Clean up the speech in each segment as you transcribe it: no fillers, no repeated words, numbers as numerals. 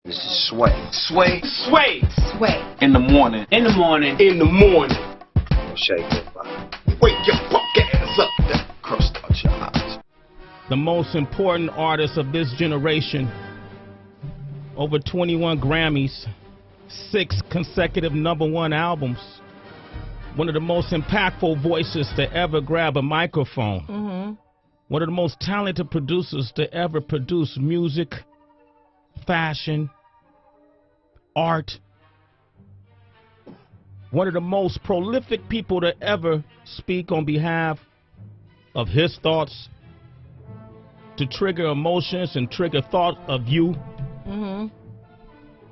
This is Sway. Sway. Sway. Sway. In the morning. In the morning. In the morning. Shake your body. Wake your punk ass up. That crust out your eyes. The most important artist of this generation. Over 21 Grammys. 6 consecutive #1 albums. One of the most impactful voices to ever grab a microphone. Mm-hmm. One of the most talented producers to ever produce music, fashion, art. One of the most prolific people to ever speak on behalf of his thoughts, to trigger emotions and trigger thought of you. Mm-hmm.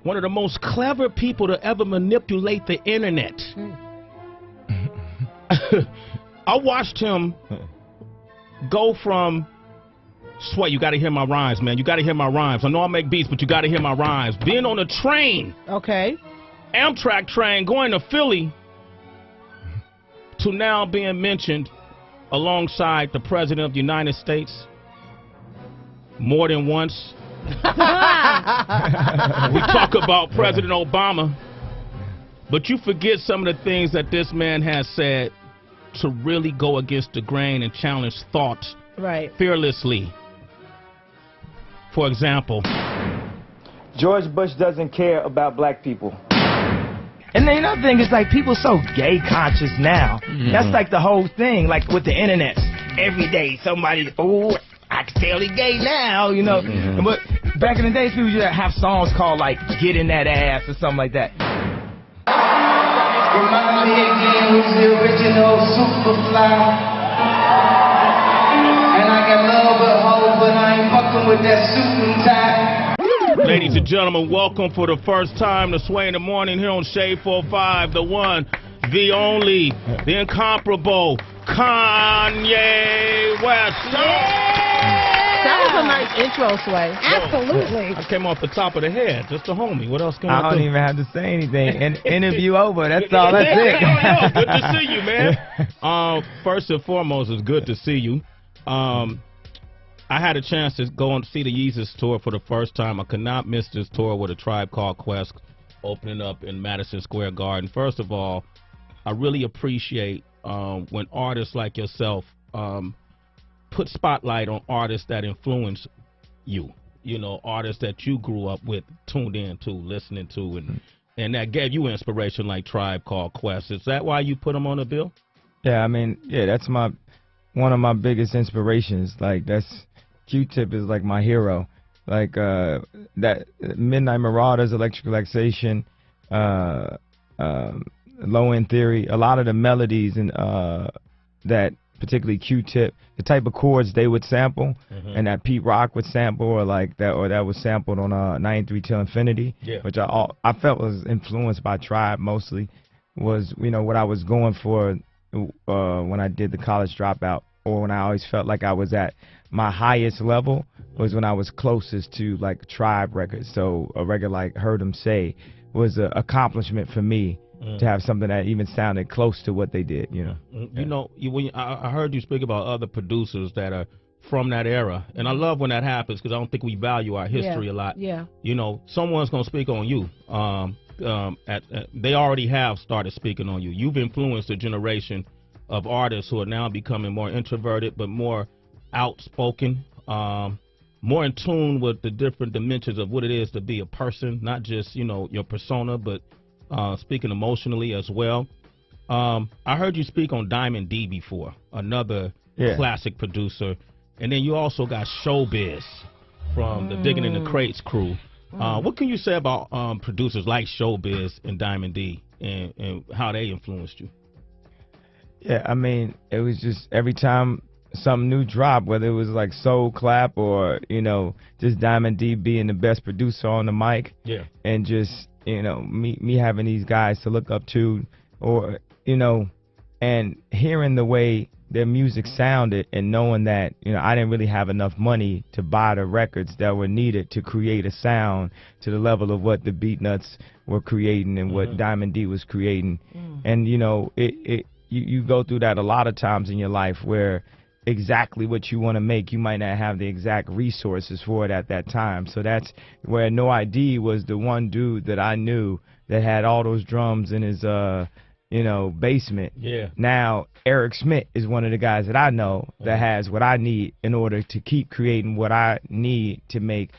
One of the most clever people to ever manipulate the internet. I watched him go from Sway, you gotta hear my rhymes, man. You gotta hear my rhymes. I know I make beats, but you gotta hear my rhymes. Being on a train, Okay. Amtrak train, going to Philly, to now being mentioned alongside the President of the United States more than once. We talk about President Obama, but you forget some of the things that this man has said to really go against the grain and challenge thought Right. fearlessly. For example, George Bush doesn't care about black people. And then another thing is like people so gay conscious now. Mm-hmm. That's like the whole thing, like with the internet. Every day somebody, oh, I can tell he gay now, you know. Mm-hmm. But back in the days, people used to have songs called like "Get in That Ass" or something like that. Remind me again who's the original Superfly. And I got love but hope, but I ain't fucking with that suit and tie. ladies and gentlemen, welcome for the first time to Sway in the Morning here on Shade 45, the one, the only, the incomparable Kanye West. That was a nice intro, Sway. Absolutely. I came off the top of the head, just a homie. What else can I I do? don't even have to say anything. And interview over. That's all. That's it. Yo, good to see you, man. First and foremost, it's good to see you. I had a chance to go and see the Yeezus tour for the first time. I could not miss this tour with A Tribe Called Quest opening up in Madison Square Garden. First of all, I really appreciate when artists like yourself put spotlight on artists that influence you. You know, artists that you grew up with, tuned in to, listening to, and that gave you inspiration like Tribe Called Quest. Is that why you put them on the bill? Yeah, I mean, yeah, that's one of my biggest inspirations. Like Q-Tip is like my hero. Like that Midnight Marauders, Electric Relaxation, Low End Theory, a lot of the melodies and that particularly Q-Tip, the type of chords they would sample, and that Pete Rock would sample, or that was sampled on 93 Till Infinity, which I felt was influenced by Tribe mostly, was, you know, what I was going for when I did the College Dropout, or when I always felt like I was at my highest level was when I was closest to like Tribe records. So a record like Heard 'Em Say was an accomplishment for me to have something that even sounded close to what they did, you know. You know, I heard you speak about other producers that are from that era, and I love when that happens because I don't think we value our history a lot. Yeah. You know, someone's going to speak on you. They already have started speaking on you. You've influenced a generation of artists who are now becoming more introverted but more outspoken, more in tune with the different dimensions of what it is to be a person, not just, you know, your persona, but speaking emotionally as well. I heard you speak on Diamond D before, another classic producer, and then you also got Showbiz from the Digging in the Crates crew. What can you say about producers like Showbiz and Diamond D and how they influenced you? Yeah, I mean, it was just every time something new dropped, whether it was like Soul Clap or, you know, just Diamond D being the best producer on the mic, and just, you know, me having these guys to look up to, or, you know, and hearing the way their music sounded and knowing that, you know, I didn't really have enough money to buy the records that were needed to create a sound to the level of what the Beatnuts were creating and what Diamond D was creating. And, you know, you go through that a lot of times in your life where exactly what you want to make, you might not have the exact resources for it at that time. So that's where No ID was the one dude that I knew that had all those drums in his basement. Yeah. Now Eric Smith is one of the guys that I know that has what I need in order to keep creating what I need to make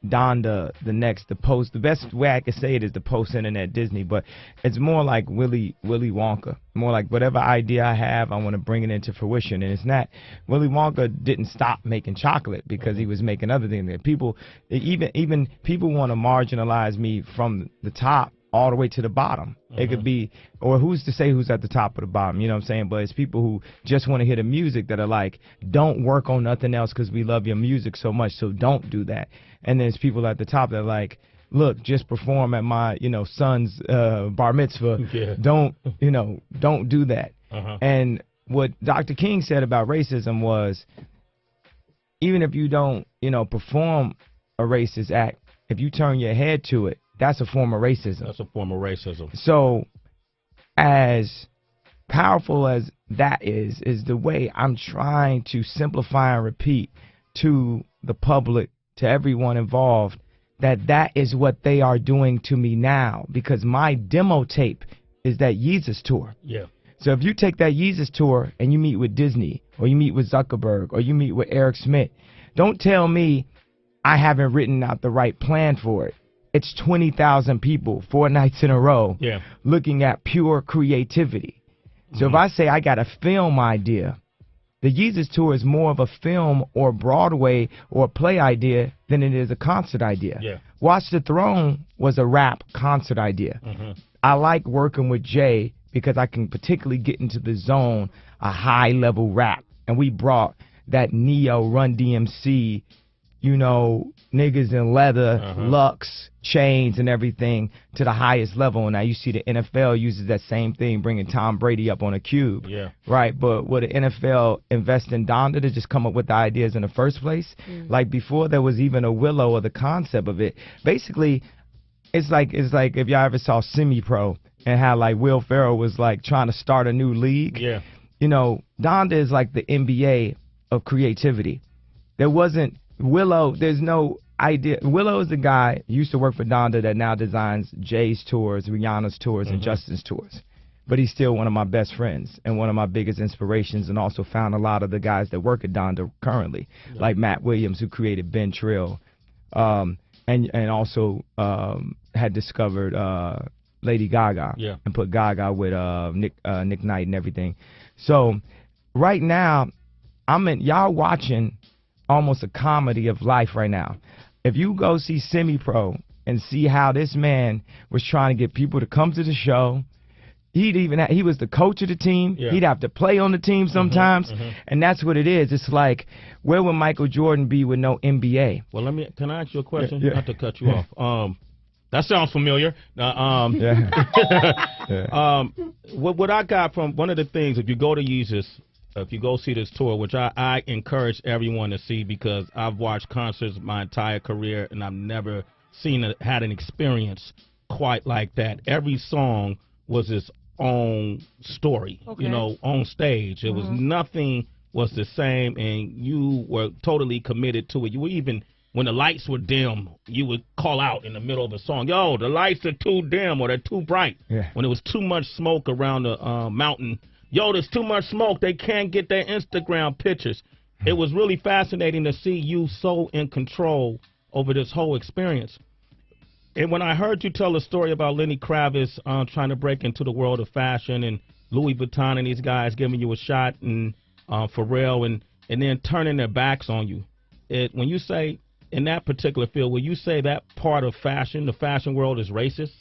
Donda the best way I can say it is the post-internet Disney, but it's more like Willy Wonka. More like whatever idea I have, I want to bring it into fruition. And it's not, Willy Wonka didn't stop making chocolate because he was making other things. People, even people want to marginalize me from the top all the way to the bottom. It could be, or who's to say who's at the top or the bottom, you know what I'm saying? But it's people who just want to hear the music that are like, don't work on nothing else because we love your music so much, so don't do that. And there's people at the top that are like, look, just perform at my, son's bar mitzvah. Yeah. Don't do that. And what Dr. King said about racism was, even if you don't, perform a racist act, if you turn your head to it, that's a form of racism. That's a form of racism. So as powerful as that is the way I'm trying to simplify and repeat to the public, to everyone involved, that is what they are doing to me now, because my demo tape is that Yeezus tour. Yeah. So if you take that Yeezus tour and you meet with Disney, or you meet with Zuckerberg, or you meet with Eric Smith, don't tell me I haven't written out the right plan for it. It's 20,000 people 4 nights in a row looking at pure creativity. So if I say I got a film idea, the Yeezus tour is more of a film or Broadway or play idea than it is a concert idea. Yeah. Watch the Throne was a rap concert idea. I like working with Jay because I can particularly get into the zone, a high-level rap. And we brought that Neo Run DMC, niggas in leather, Lux, chains, and everything to the highest level. And now you see the NFL uses that same thing, bringing Tom Brady up on a cube. Yeah. Right, but would the NFL invest in Donda to just come up with the ideas in the first place? Like before there was even a Willow or the concept of it. Basically, it's like if y'all ever saw Semi-Pro and how like Will Ferrell was like trying to start a new league. Yeah. Donda is like the NBA of creativity. There wasn't Willow, there's no idea. Willow is the guy who used to work for Donda that now designs Jay's tours, Rihanna's tours, and Justin's tours. But he's still one of my best friends and one of my biggest inspirations, and also found a lot of the guys that work at Donda currently, like Matt Williams, who created Ben Trill, and also had discovered Lady Gaga and put Gaga with Nick Knight and everything. So right now, y'all watching almost a comedy of life right now. If you go see Semi-Pro and see how this man was trying to get people to come to the show, he was the coach of the team. He'd have to play on the team sometimes, and that's what it is. It's like, where would Michael Jordan be with no NBA? Well, can I ask you a question? Not to cut you off. That sounds familiar. What I got from one of the things, if you go to Yeezus, if you go see this tour, which I encourage everyone to see, because I've watched concerts my entire career and I've never had an experience quite like that. Every song was its own story, on stage. It was nothing was the same, and you were totally committed to it. You were even, when the lights were dim, you would call out in the middle of a song, yo, the lights are too dim or they're too bright. When there was too much smoke around the mountain, yo, there's too much smoke, they can't get their Instagram pictures. It was really fascinating to see you so in control over this whole experience. And when I heard you tell the story about Lenny Kravitz trying to break into the world of fashion, and Louis Vuitton and these guys giving you a shot, and Pharrell, and then turning their backs on you. When you say, in that particular field, will you say that part of fashion, the fashion world, is racist?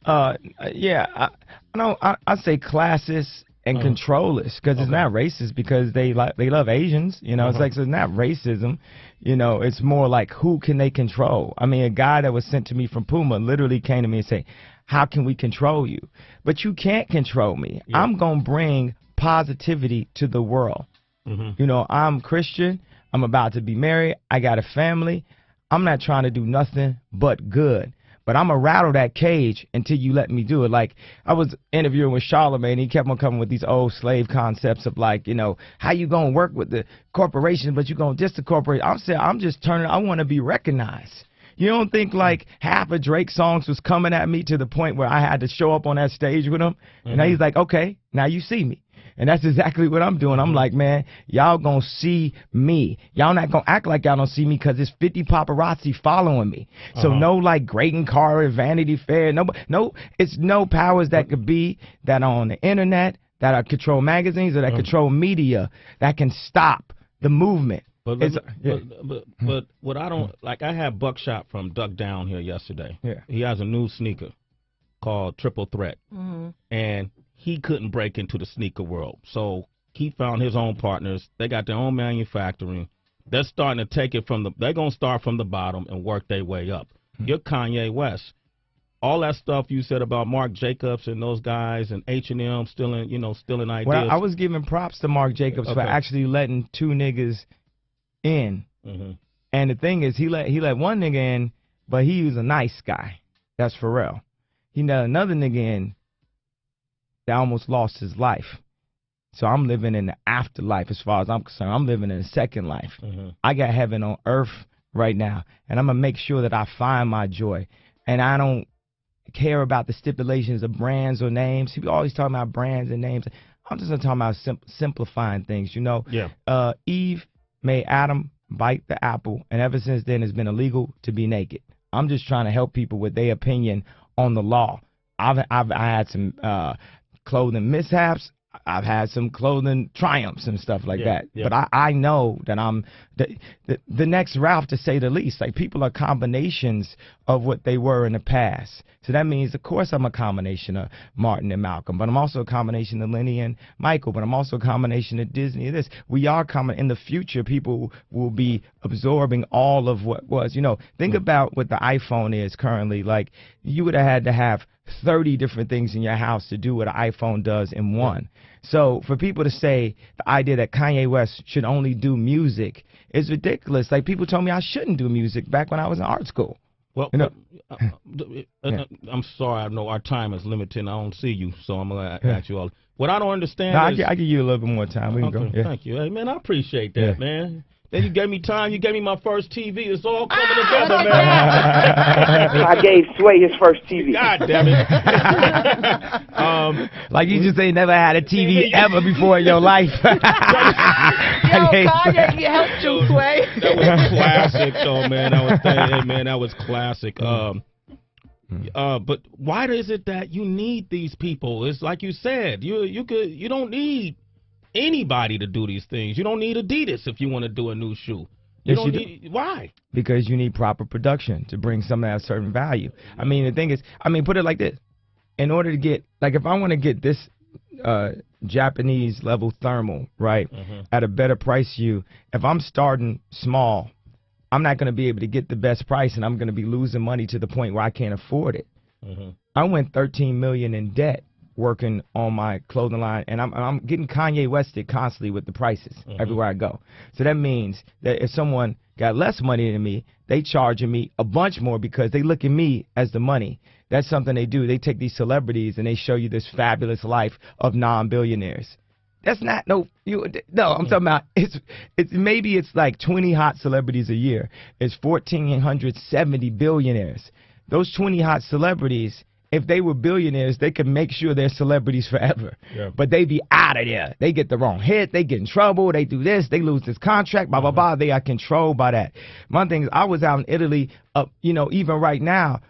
Yeah, I say classist and controllers, because it's not racist because they love Asians, it's like, so it's not racism, it's more like, who can they control? I mean, a guy that was sent to me from Puma literally came to me and said, how can we control you? But you can't control me. I'm gonna bring positivity to the world. I'm Christian, I'm about to be married, I got a family, I'm not trying to do nothing but good. but I'm going to rattle that cage until you let me do it. Like, I was interviewing with Charlamagne, and he kept on coming with these old slave concepts of, like, you know, how you going to work with the corporation, but you going to diss the corporation. I'm saying, I'm just turning, I want to be recognized. You don't think, like, half of Drake's songs was coming at me to the point where I had to show up on that stage with him? And now he's like, okay, now you see me. And that's exactly what I'm doing. I'm like, man, y'all gonna see me. Y'all not gonna act like y'all don't see me because there's 50 paparazzi following me. So no, like, Graydon Carter, Vanity Fair, no, it's no powers that could be that are on the internet, that are control magazines, or that control media that can stop the movement. But what I don't like, I had Buckshot from Duck Down here yesterday. Yeah. He has a new sneaker called Triple Threat, and he couldn't break into the sneaker world, so he found his own partners. They got their own manufacturing. They're starting to take it from the. They're gonna start from the bottom and work their way up. You're Kanye West. All that stuff you said about Marc Jacobs and those guys and H&M stealing ideas. Well, I was giving props to Marc Jacobs for actually letting 2 niggas in. And the thing is, he let one nigga in, but he was a nice guy. That's Pharrell. He let another nigga in that almost lost his life. So I'm living in the afterlife as far as I'm concerned. I'm living in a second life. I got heaven on earth right now, and I'm going to make sure that I find my joy. And I don't care about the stipulations of brands or names. People always talking about brands and names. I'm just talking about simplifying things, you know. Eve made Adam bite the apple, and ever since then it's been illegal to be naked. I'm just trying to help people with their opinion on the law. I had some clothing mishaps. I've had some clothing triumphs and stuff like that. But I know that I'm the next Ralph, to say the least. Like, people are combinations of what they were in the past. So that means, of course, I'm a combination of Martin and Malcolm, but I'm also a combination of Lenny and Michael, but I'm also a combination of Disney and this. We are common. In the future, people will be absorbing all of what was. You know, think about what the iPhone is currently. Like, you would have had to have 30 different things in your house to do what an iPhone does in one. So for people to say the idea that Kanye West should only do music is ridiculous. Like, people told me I shouldn't do music back when I was in art school. Well, you know? I'm sorry. I know our time is limited, and I don't see you, so I'm going to ask you all. What I don't understand is... I give you a little bit more time. We can go. Thank you. Hey, man, I appreciate that, man. Then you gave me time. You gave me my first TV. It's all coming together, man. I gave Sway his first TV. God damn it. Like, you just ain't never had a TV ever before in your life. Yo, Kanye, you helped you, Sway. That was classic, though, man. That was classic. But why is it that you need these people? It's like you said, you don't need anybody to do these things. You don't need Adidas if you want to do a new shoe. Why? Because you need proper production to bring something at a certain value. I mean, the thing is, put it like this. In order to get, like, if I want to get this Japanese level thermal, right, at a better price if I'm starting small, I'm not going to be able to get the best price, and I'm going to be losing money to the point where I can't afford it. I went $13 million in debt working on my clothing line, and I'm getting Kanye Wested constantly with the prices everywhere I go. So that means that if someone got less money than me, they charging me a bunch more because they look at me as the money. That's something they do. They take these celebrities and they show you this fabulous life of non-billionaires. That's not I'm talking about it's maybe it's like 20 hot celebrities a year. It's 1,470 billionaires. Those 20 hot celebrities, if they were billionaires, they could make sure they're celebrities forever. But they be out of there. They get the wrong hit. They get in trouble. They do this. They lose this contract, blah, blah, blah. They are controlled by that. My thing is, I was out in Italy, even right now,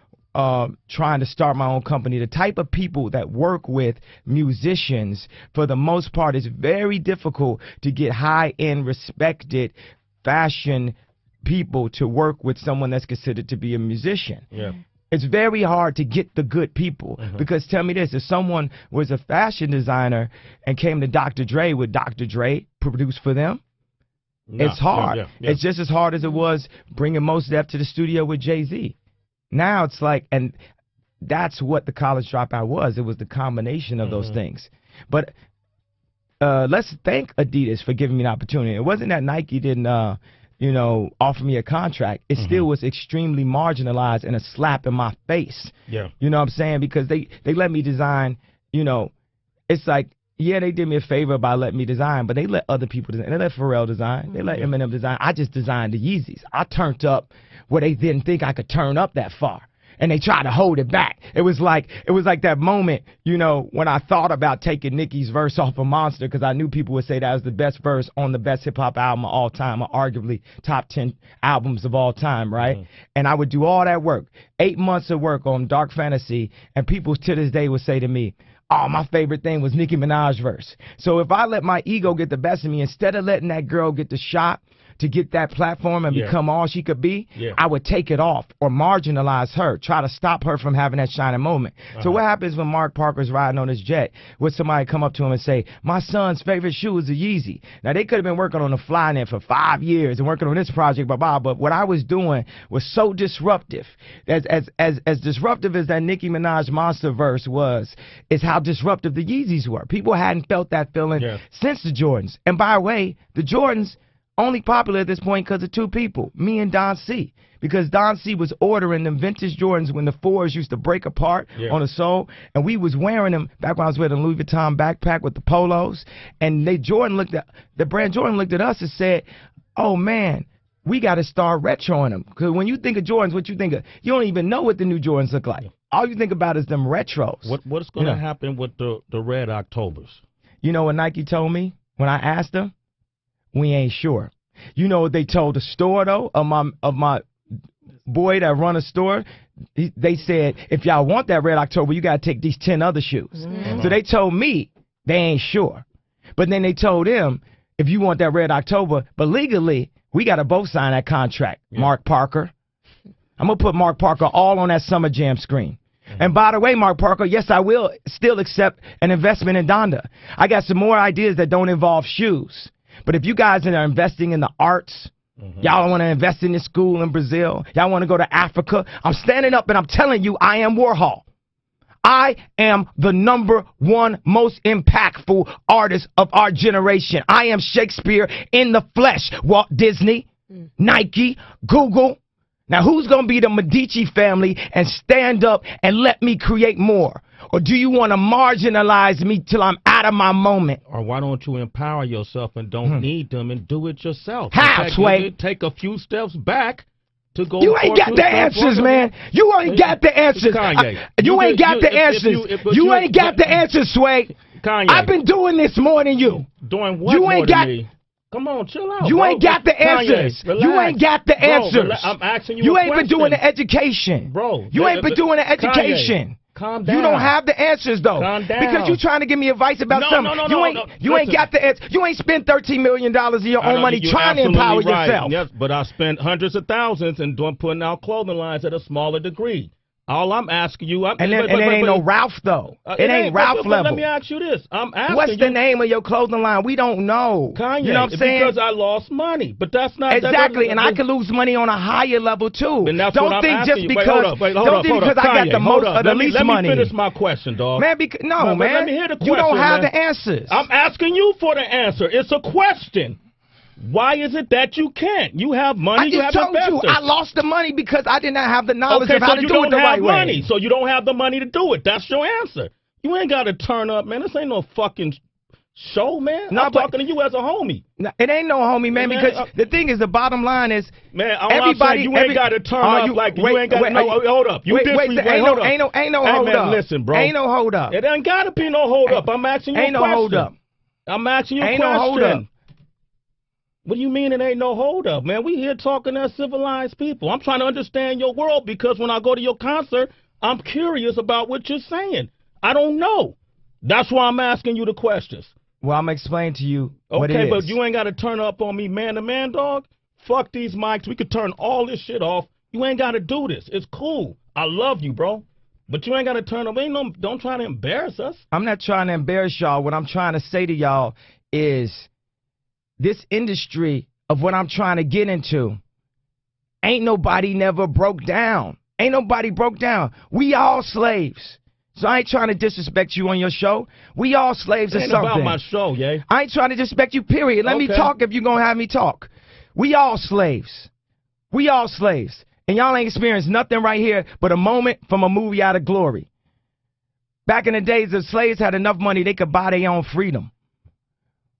trying to start my own company. The type of people that work with musicians, for the most part, is very difficult to get high-end, respected fashion people to work with someone that's considered to be a musician. It's very hard to get the good people because tell me this, if someone was a fashion designer and came to Dr. Dre, would Dr. Dre produce for them? No. It's hard. It's just as hard as it was bringing Mos Def to the studio with Jay-Z. Now it's like, and that's what the college dropout was. It was the combination of those things. But let's thank Adidas for giving me an opportunity. It wasn't that Nike didn't you know, offer me a contract, it still was extremely marginalized and a slap in my face. Yeah. You know what I'm saying? Because they let me design, you know, it's like, yeah, they did me a favor by letting me design, but they let other people design. They let Pharrell design. They let Eminem design. I just designed the Yeezys. I turned up where they didn't think I could turn up that far. And they tried to hold it back. It was like that moment, you know, when I thought about taking Nicki's verse off of Monster, because I knew people would say that was the best verse on the best hip-hop album of all time, or arguably top 10 albums of all time, right? And I would do all that work, 8 months of work on Dark Fantasy, and people to this day would say to me, oh, my favorite thing was Nicki Minaj's verse. So if I let my ego get the best of me, instead of letting that girl get the shot to get that platform and become all she could be, I would take it off or marginalize her, try to stop her from having that shining moment. So what happens when Mark Parker's riding on his jet? Would somebody come up to him and say, my son's favorite shoe is a Yeezy? Now, they could have been working on the fly net for 5 years and working on this project, but what I was doing was so disruptive. As disruptive as that Nicki Minaj Monster verse was, is how disruptive the Yeezys were. People hadn't felt that feeling since the Jordans. And by the way, the Jordans only popular at this point because of two people, me and Don C. Because Don C was ordering them vintage Jordans when the 4s used to break apart on the sole, and we was wearing them back when I was wearing a Louis Vuitton backpack with the polos, and the brand Jordan looked at us and said, oh man, we got to start retroing them. Because when you think of Jordans, what you think of? You don't even know what the new Jordans look like. All you think about is them retros. What's going to happen with the Red Octobers? You know what Nike told me when I asked them? We ain't sure. You know what they told the store, though, of my boy that run a store? They said, if y'all want that Red October, you got to take these 10 other shoes. So they told me they ain't sure. But then they told him, if you want that Red October, but legally, we got to both sign that contract, Mark Parker. I'm going to put Mark Parker all on that Summer Jam screen. And by the way, Mark Parker, yes, I will still accept an investment in Donda. I got some more ideas that don't involve shoes. But if you guys are investing in the arts, y'all want to invest in this school in Brazil, y'all want to go to Africa, I'm standing up and I'm telling you, I am Warhol. I am the #1 most impactful artist of our generation. I am Shakespeare in the flesh. Walt Disney, Nike, Google. Now, who's going to be the Medici family and stand up and let me create more? Or do you want to marginalize me till I'm out of my moment? Or why don't you empower yourself and don't need them and do it yourself? How, Sway? Take a few steps back to go. You ain't got the answers, man. You ain't got the answers. You ain't got the answers. You ain't got the answers, Sway. Kanye. I've been doing this more than you. Doing what more than me? Come on, chill out. You ain't got the answers. You ain't got the answers. I'm asking you You ain't been doing the education. Bro. You ain't been doing the education. Calm down. You don't have the answers, though. Calm down. Because you're trying to give me advice about something. You ain't got the answer. You ain't spent $13 million of your own money trying to empower yourself. Yes, but I spent hundreds of thousands and putting out clothing lines at a smaller degree. All I'm asking you... And it ain't no Ralph, though. It ain't Ralph level. Let me ask you this. I'm asking What's the name of your clothing line? We don't know. Kanye. You know what I'm saying? Because I lost money. But that's not... Exactly, and I could lose money on a higher level, too. And that's don't what think I'm just asking because... Don't think because I got the most or the least money. Let me finish my question, dog. Man, man. Let me hear the question, you don't have the answers. I'm asking you for the answer. It's a question. Why is it that you can't? You have money, you have investors. I just told you, I lost the money because I did not have the knowledge of how to do it the right way. So you don't have the money to do it. That's your answer. You ain't got to turn up, man. This ain't no fucking show, man. I'm talking to you as a homie. No, it ain't no homie, man, because the thing is, the bottom line is, man, everybody, you ain't got to turn up like you ain't got to hold up. You ain't no hold up. Listen, bro. Ain't no hold up. It ain't got to be no hold up. I'm asking you a question. Ain't no hold up. I'm asking you a question. Ain't no hold up. What do you mean it ain't no hold up, man? We here talking as civilized people. I'm trying to understand your world because when I go to your concert, I'm curious about what you're saying. I don't know. That's why I'm asking you the questions. Well, I'm explaining to you what it is. Okay, but you ain't got to turn up on me man to man, dog. Fuck these mics. We could turn all this shit off. You ain't got to do this. It's cool. I love you, bro. But you ain't got to turn up. Don't try to embarrass us. I'm not trying to embarrass y'all. What I'm trying to say to y'all is this industry of what I'm trying to get into, ain't nobody never broke down. Ain't nobody broke down. We all slaves. So I ain't trying to disrespect you on your show. We all slaves or something. It ain't about my show, yeah. I ain't trying to disrespect you, period. Let me talk if you're going to have me talk. We all slaves. We all slaves. And y'all ain't experienced nothing right here but a moment from a movie out of glory. Back in the days, the slaves had enough money they could buy their own freedom.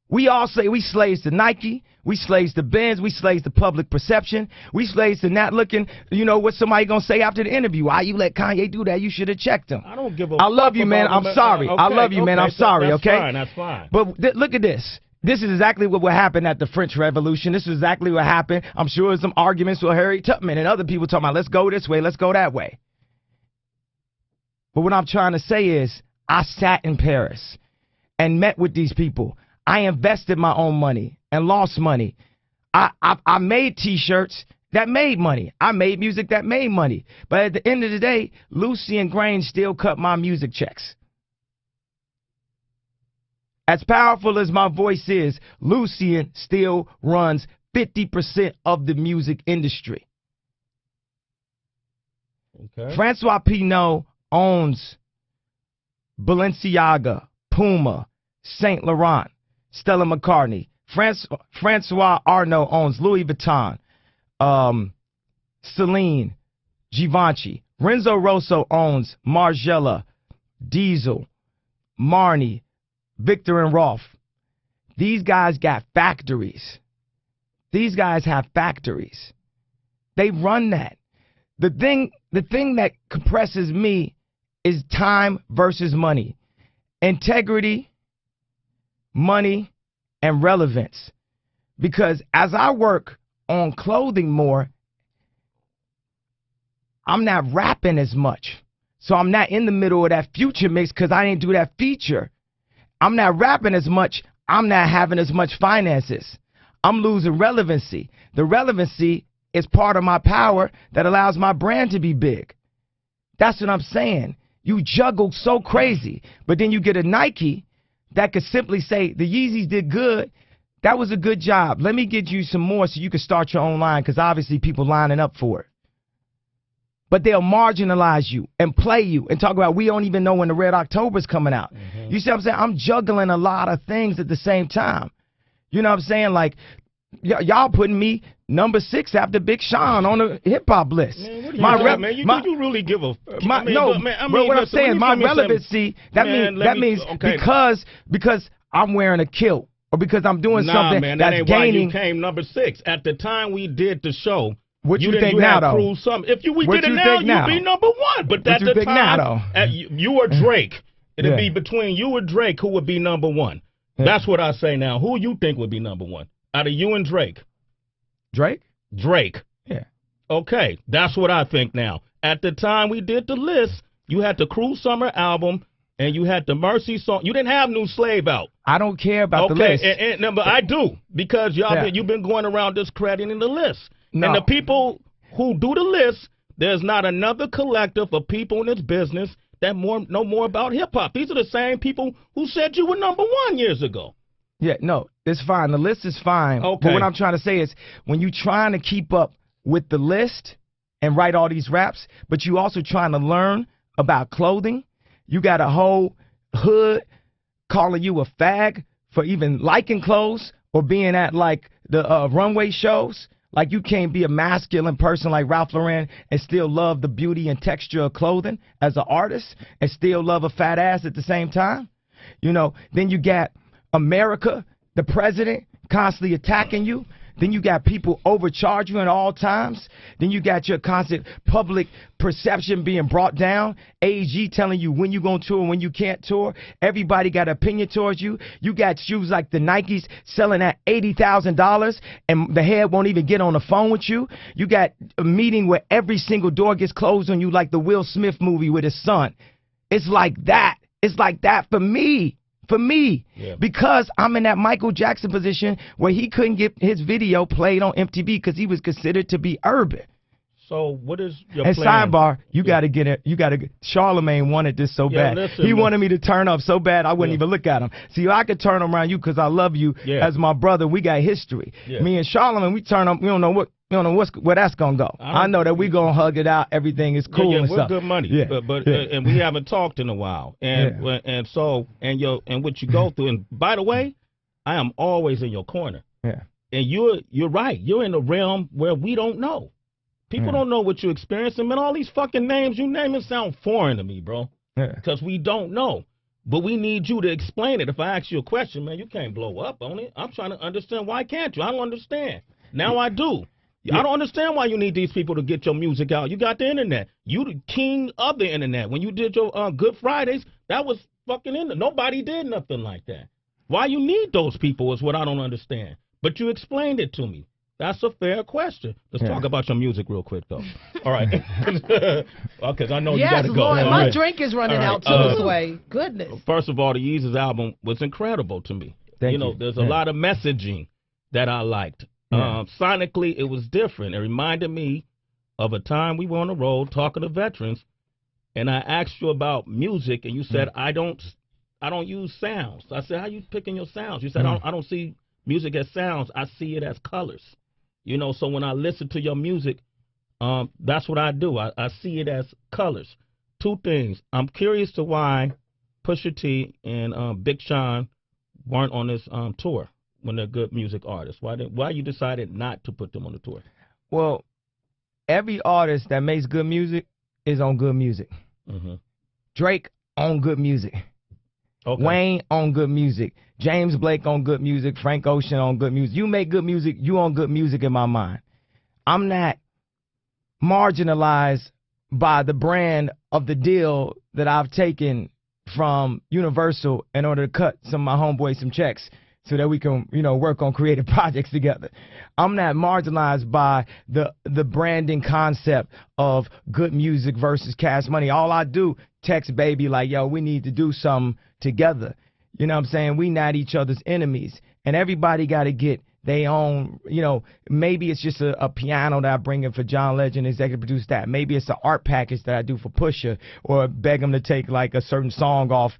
We all say we slaves to Nike, we slaves to Benz, we slaves to public perception, we slaves to not looking, you know, what somebody gonna say after the interview. Why you let Kanye do that? You should have checked him. I don't give a I love you, man. I'm sorry. I love you, man. I'm sorry, that's okay? Fine, that's fine. But look at this. This is exactly what happened at the French Revolution. This is exactly what happened. I'm sure there's some arguments with Harry Tubman and other people talking about, let's go this way, let's go that way. But what I'm trying to say is, I sat in Paris and met with these people. I invested my own money and lost money. I made T-shirts that made money. I made music that made money. But at the end of the day, Lucy and Grange still cut my music checks. As powerful as my voice is, Lucian still runs 50% of the music industry. Okay. Francois Pinault owns Balenciaga, Puma, Saint Laurent, Stella McCartney. Francois Arnault owns Louis Vuitton, Celine, Givenchy. Renzo Rosso owns Margiela, Diesel, Marni, Victor and Rolf. These guys got factories. These guys have factories. They run that. The thing that compresses me is time versus money. Integrity, money, and relevance. Because as I work on clothing more, I'm not rapping as much. So I'm not in the middle of that future mix because I didn't do that feature. I'm not rapping as much. I'm not having as much finances. I'm losing relevancy. The relevancy is part of my power that allows my brand to be big. That's what I'm saying. You juggle so crazy, but then you get a Nike that could simply say, the Yeezys did good. That was a good job. Let me get you some more so you can start your own line, because obviously people lining up for it. But they'll marginalize you and play you and talk about, we don't even know when the Red October's coming out. Mm-hmm. You see what I'm saying? I'm juggling a lot of things at the same time. You know what I'm saying? Like, y'all putting me number 6 after Big Sean on the hip-hop list. Man, what do you really give a... but what I'm saying, my relevancy, that means okay. because I'm wearing a kilt or because I'm doing something man, that's ain't gaining... Why you came number 6. At the time we did the show... What you think now, though? If we did it now, you'd be number 1. But at the time, you or Drake, it'd be between you or Drake who would be number 1. Yeah. That's what I say now. Who you think would be number 1? Out of you and Drake? Drake? Drake. Yeah. Okay, that's what I think now. At the time we did the list, you had the Cruel Summer album, and you had the Mercy song. You didn't have New Slave out. I don't care about the list. But I do, because you've been going around discrediting the list. No. And the people who do the list, there's not another collective of people in this business that know more about hip-hop. These are the same people who said you were number 1 years ago. Yeah, no, it's fine. The list is fine. Okay. But what I'm trying to say is, when you're trying to keep up with the list and write all these raps, but you also trying to learn about clothing, you got a whole hood calling you a fag for even liking clothes or being at, like, the runway shows. Like, you can't be a masculine person like Ralph Lauren and still love the beauty and texture of clothing as an artist and still love a fat ass at the same time. You know, then you got America, the president, constantly attacking you. Then you got people overcharge you at all times. Then you got your constant public perception being brought down. AG telling you when you going to tour, when you can't tour. Everybody got an opinion towards you. You got shoes like the Nikes selling at $80,000 and the head won't even get on the phone with you. You got a meeting where every single door gets closed on you, like the Will Smith movie with his son. It's like that. It's like that for me. Because I'm in that Michael Jackson position where he couldn't get his video played on MTV because he was considered to be urban. So what is your and plan? Sidebar, you got to get it. Charlemagne wanted this so bad. He wanted me to turn up so bad I wouldn't even look at him. See, I could turn around you because I love you as my brother. We got history. Me and Charlemagne, we turn up. We don't know where that's gonna go. I know that we gonna hug it out. Everything is cool and we're stuff. Good money. And we haven't talked in a while. And what you go through. And by the way, I am always in your corner. and you're right. You're in a realm where we don't know. People don't know what you're experiencing. Man, all these fucking names you name it sound foreign to me, bro. Because we don't know. But we need you to explain it. If I ask you a question, man, you can't blow up on it. I'm trying to understand. Why can't you? I don't understand. Now I do. I don't understand why you need these people to get your music out. You got the internet. You the king of the internet. When you did your Good Fridays, that was fucking internet. Nobody did nothing like that. Why you need those people is what I don't understand. But you explained it to me. That's a fair question. Let's talk about your music real quick, though. All right. Because I know you got to go. Lord, my drink is running out, too, this way. Goodness. First of all, the Yeezus album was incredible to me. Thank you. There's a lot of messaging that I liked. Sonically, it was different. It reminded me of a time we were on the road talking to veterans, and I asked you about music, and you said, I don't use sounds. I said, how you picking your sounds? You said, I don't see music as sounds. I see it as colors. So when I listen to your music, that's what I do. I see it as colors. Two things. I'm curious to why Pusha T and Big Sean weren't on this tour when they're good music artists. Why you decided not to put them on the tour? Well, every artist that makes good music is on good music. Drake on good music. Wayne on good music. James Blake on good music. Frank Ocean on good music. You make good music, you on good music in my mind. I'm not marginalized by the brand of the deal that I've taken from Universal in order to cut some of my homeboys some checks so that we can, work on creative projects together. I'm not marginalized by the branding concept of good music versus cash money. All I do, text baby like, yo, we need to do something together. You know what I'm saying? We not each other's enemies. And everybody got to get their own, maybe it's just a piano that I bring in for John Legend, executive produce that. Maybe it's an art package that I do for Pusha, or beg him to take like a certain song off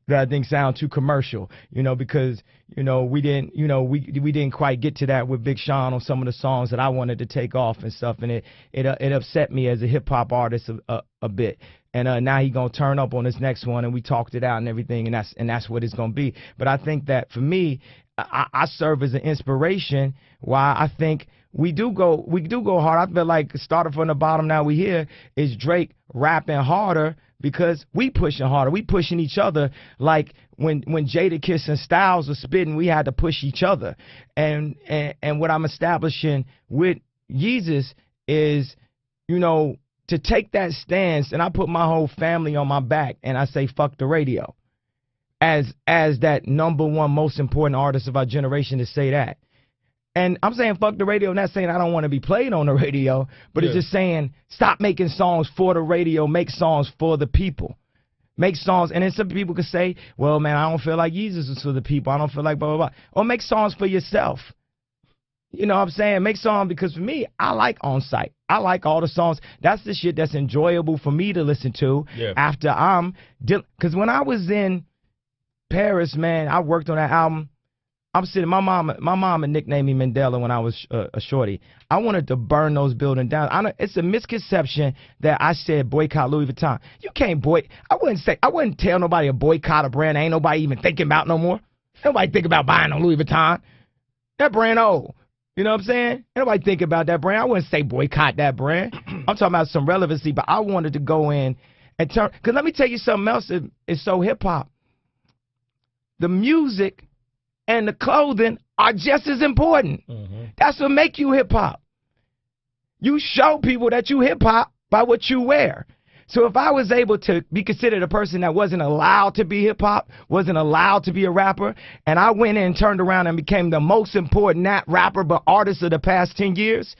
that I think sound too commercial, because, we didn't, we didn't quite get to that with Big Sean on some of the songs that I wanted to take off and stuff. And it upset me as a hip hop artist a bit. And now he gonna turn up on this next one, and we talked it out and everything, and that's what it's gonna be. But I think that for me, I serve as an inspiration. Why I think we do go hard. I feel like starting from the bottom, now we here is Drake rapping harder because we pushing harder. We pushing each other. Like when Jadakiss and Styles were spitting, we had to push each other. And what I'm establishing with Yeezus is, to take that stance, and I put my whole family on my back, and I say fuck the radio. As that #1 most important artist of our generation to say that. And I'm saying fuck the radio, not saying I don't want to be played on the radio, but it's just saying stop making songs for the radio, make songs for the people. Make songs, and then some people could say, well, man, I don't feel like Yeezus is for the people. I don't feel like blah, blah, blah. Or make songs for yourself. You know what I'm saying? Make songs, because for me, I like On Site. I like all the songs. That's the shit that's enjoyable for me to listen to after I'm, because when I was in Paris, man, I worked on that album. I'm sitting, my mom had nicknamed me Mandela when I was a shorty. I wanted to burn those buildings down. It's a misconception that I said boycott Louis Vuitton. You can't I wouldn't tell nobody to boycott a brand ain't nobody even thinking about no more. Nobody think about buying a Louis Vuitton. That brand old. You know what I'm saying? Ain't nobody think about that brand. I wouldn't say boycott that brand. I'm talking about some relevancy, but I wanted to go in and turn, because let me tell you something else that is so hip-hop. The music and the clothing are just as important. That's what make you hip-hop. You show people that you hip-hop by what you wear. So if I was able to be considered a person that wasn't allowed to be hip-hop, wasn't allowed to be a rapper, and I went in and turned around and became the most important, not rapper, but artist of the past 10 years,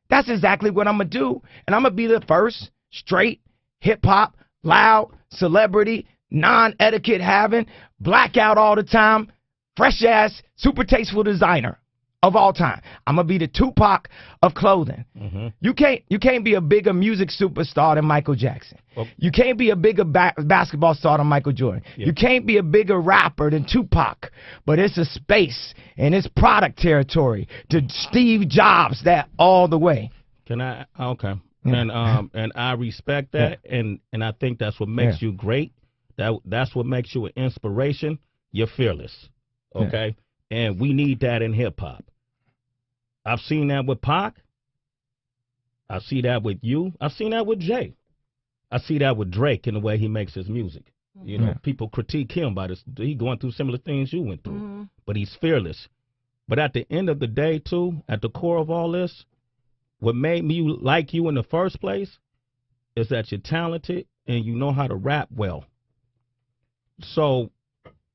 that's exactly what I'm going to do. And I'm going to be the first straight hip-hop, loud, celebrity, non-etiquette having, blackout all the time, fresh-ass, super tasteful designer of all time. I'm going to be the Tupac of clothing. You can't be a bigger music superstar than Michael Jackson. You can't be a bigger basketball star than Michael Jordan. You can't be a bigger rapper than Tupac. But it's a space, and it's product territory to Steve Jobs, that all the way. Can I? Okay. And I respect that, and I think that's what makes you great. That's what makes you an inspiration. You're fearless. Okay? And we need that in hip-hop. I've seen that with Pac. I see that with you. I've seen that with Jay. I see that with Drake in the way he makes his music. You know, people critique him by this. He going through similar things you went through, but he's fearless. But at the end of the day, too, at the core of all this, what made me like you in the first place is that you're talented and you know how to rap well. So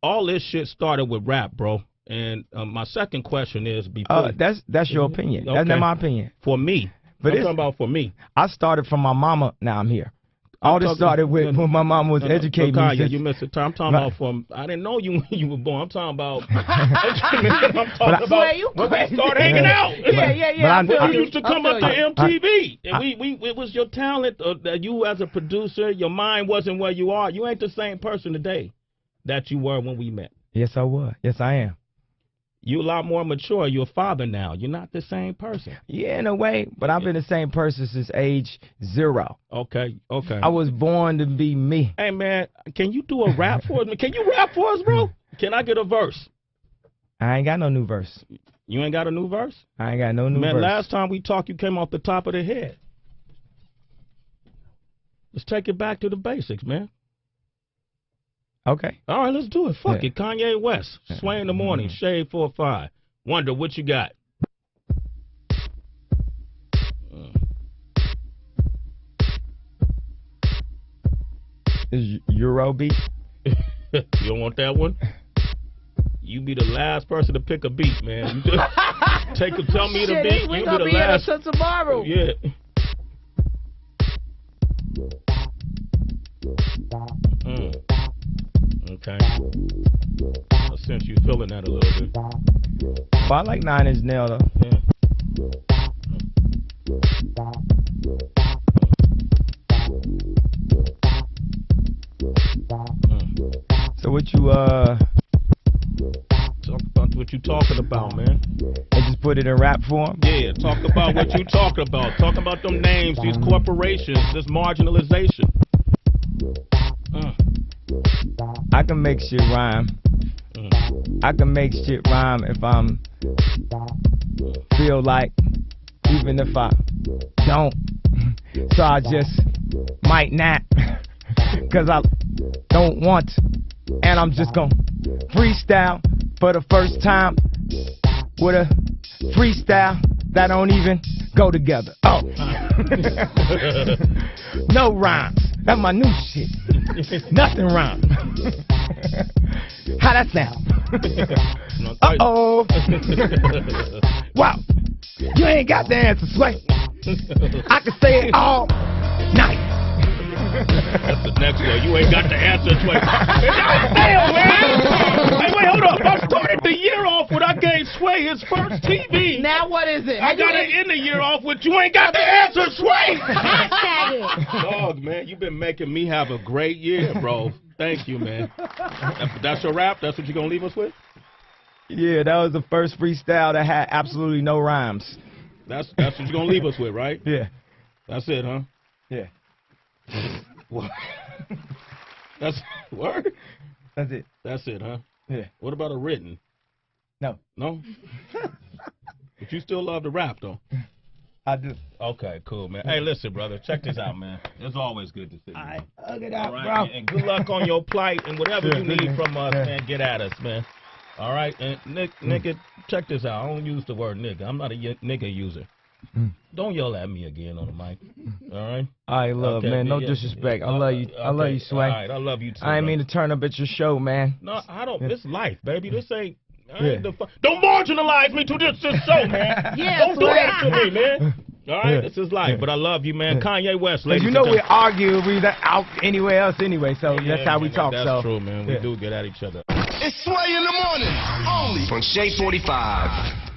all this shit started with rap, bro. And my second question is, before that's your opinion. Okay. That's not my opinion. For me, but I'm talking about for me. I started from my mama. Now I'm here. All this started with when my mom was educating me. Kanye, you missed the time. I'm talking about from. I didn't know you when you were born. I'm talking about. I'm talking about when we started hanging out. Yeah. When you used to come up to MTV, and it was your talent that you as a producer. Your mind wasn't where you are. You ain't the same person today that you were when we met. Yes, I was. Yes, I am. You're a lot more mature. You're a father now. You're not the same person. Yeah, in a way, but I've been the same person since age 0. Okay. I was born to be me. Hey, man, can you do a rap for us? Can you rap for us, bro? Can I get a verse? I ain't got no new verse. You ain't got a new verse? I ain't got no new verse. Man, last time we talked, you came off the top of the head. Let's take it back to the basics, man. Okay. All right, let's do it. Fuck it. Kanye West, Sway in the Morning, Shade 4-5. Wonder, what you got? Is Eurobeat? You don't want that one? You be the last person to pick a beat, man. You tell me the beat. We You gonna be be the here last. until tomorrow. Yeah. Okay. Since you feeling that a little bit. Well, I like 9 Inch Nail though. Yeah. So what you talk about what you talking about, man. I just put it in rap form? Yeah, talk about what you talking about. Talk about them names, these corporations, this marginalization. I can make shit rhyme. I can make shit rhyme if I'm feel like, even if I don't. So I just might not, cause I don't want, and I'm just gonna freestyle for the first time with a freestyle that don't even go together. Oh, no rhymes. That's my new shit. Nothing rhymes. How that sound? Uh-oh. Wow. You ain't got the answer, Sway. I can say it all night. That's the next one. You ain't got the answer, Sway. Damn, man. Hey, wait, hold up. I started the year off with I gave Sway his first TV. Now what is it? I got to end the year off with you ain't got the answer, Sway. Hashtag it. Dog, man, you've been making me have a great year, bro. Thank you, man. That's your rap? That's what you're going to leave us with? Yeah, that was the first freestyle that had absolutely no rhymes. That's what you're going to leave us with, right? Yeah. That's it, huh? Yeah. What? That's word? That's it. That's it, huh? Yeah. What about a written? No. No? But you still love to rap, though? I do. Okay, cool, man. Hey, listen, brother. Check this out, man. It's always good to see you. All right. Hug it out, All right, bro. and good luck on your plight and whatever you need from us, man. Get at us, man. All right? And nigga, check this out. I don't use the word nigga. I'm not a nigga user. Don't yell at me again on the mic. All right? I love, Okay, man. No disrespect. I love you. I love you, Sway. All right, I love you too. I ain't bro. mean to turn up at your show, man. No, I don't. This life, baby. This ain't. Don't marginalize me to this show, man. Don't do that to me, man. All right, this is life, but I love you, man. Kanye West, ladies. You know we argue, we not out anywhere else anyway, so that's how we talk. That's true, man. We do get at each other. It's Sway in the Morning, only from Shade 45.